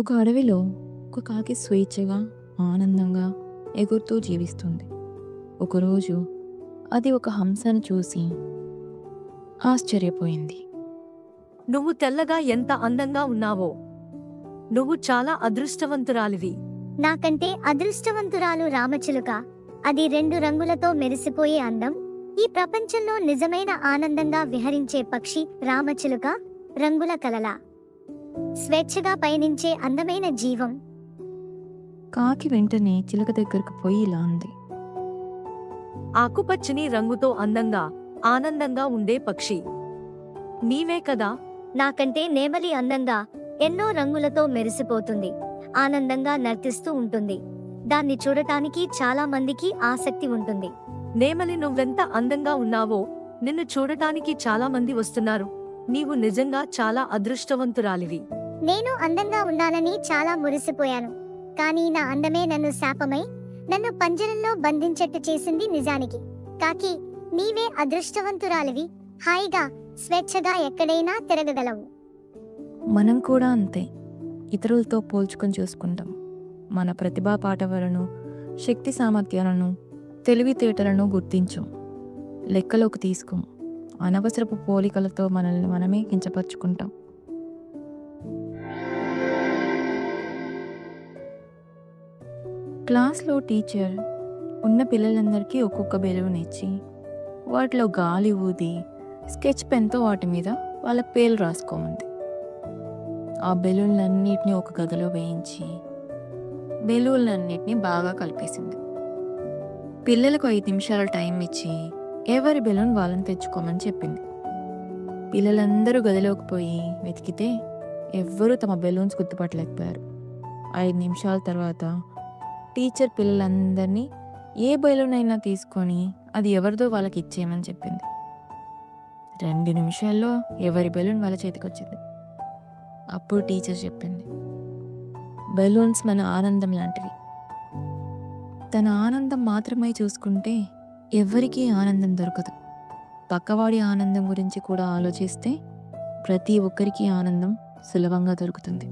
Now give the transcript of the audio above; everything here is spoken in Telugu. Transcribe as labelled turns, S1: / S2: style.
S1: ఒక అడవిలో ఒక కాకి స్వేచ్ఛగా ఆనందంగా ఎగురుతూ జీవిస్తుంది. ఒకరోజు అది ఒక హంసను చూసి ఆశ్చర్యపోయింది.
S2: నువ్వు తెల్లగా ఎంత అందంగా ఉన్నావో. నువ్వు చాలా అదృష్టవంతురాలివి.
S3: నాకంటే అదృష్టవంతురాలు రామచిలుక. అది 2 రంగులతో మెరిసిపోయే అందం. ఈ ప్రపంచంలో నిజమైన ఆనందంగా విహరించే పక్షి రామచిలుక. రంగుల కలల స్వేచ్ఛగా పయనించే అందమైన జీవం.
S1: కాకి వెంటనే చిలుక దగ్గరకు పోయి ఇలా అంది.
S2: ఆకుపచ్చని రంగుతో అందంగా ఆనందంగా ఉండే పక్షి నీవే కదా.
S3: నాకంటే నేమలి అందంగా ఎన్నో రంగులతో మెరిసిపోతుంది. ఆనందంగా నర్తిస్తూ ఉంటుంది. దాన్ని చూడటానికి చాలా మందికి ఆసక్తి ఉంటుంది.
S2: నేమలి, నువ్వెంత అందంగా ఉన్నావో. నిన్ను చూడటానికి చాలా మంది వస్తున్నారు. నీవు నిజంగా చాలా అదృష్టవంతురాలివి.
S3: నేను అందంగా ఉన్నానని చాలా మురిసిపోయాను. కానీ నా అందమే నన్ను శాపమై నన్ను పంజరంలో బంధించట్టు చేసింది. నిజానికి కాకి, నీవే అదృష్టవంతురాలివి. హాయిగా స్వేచ్ఛగా ఎక్కడైనా తిరగగలవు.
S1: మనం కూడా అంతే. ఇతరులతో పోల్చుకొని చూసుకుంటాం. మన ప్రతిభా పాటవలను, శక్తి సామర్థ్యాలను, తెలివితేటలను గుర్తించం, లెక్కలోకి తీసుకోం. అనవసరపు పోలికలతో మనల్ని మనమే కించపరుచుకుంటాం. క్లాస్లో టీచర్ ఉన్న పిల్లలందరికీ ఒక్కొక్క బెలూన్ ఇచ్చి వాటిలో గాలి ఊది స్కెచ్ పెన్తో వాటి మీద వాళ్ళ పేర్లు రాసుకోమంది. ఆ బెలూన్లన్నిటినీ ఒక గదిలో వేయించి బెలూన్లన్నిటినీ బాగా కలిపేసింది. పిల్లలకు 5 నిమిషాల టైం ఇచ్చి ఎవరి బెలూన్ వాళ్ళని తెచ్చుకోమని చెప్పింది. పిల్లలందరూ గదిలోకి పోయి వెతికితే ఎవ్వరూ తమ బెలూన్స్ గుర్తుపట్టలేకపోయారు. 5 నిమిషాల తర్వాత టీచర్ పిల్లలందరినీ ఏ బెలూన్ అయినా తీసుకొని అది ఎవరిదో వాళ్ళకి ఇచ్చేయమని చెప్పింది. 2 నిమిషాల్లో ఎవరి బెలూన్ వాళ్ళ చేతికి వచ్చింది. అప్పుడు టీచర్ చెప్పింది, బెలూన్స్ మన ఆనందం లాంటివి. తన ఆనందం మాత్రమే చూసుకుంటే ఎవరికీ ఆనందం దొరకదు. పక్కవాడి ఆనందం గురించి కూడా ఆలోచిస్తే ప్రతి ఒక్కరికి ఆనందం సులభంగా దొరుకుతుంది.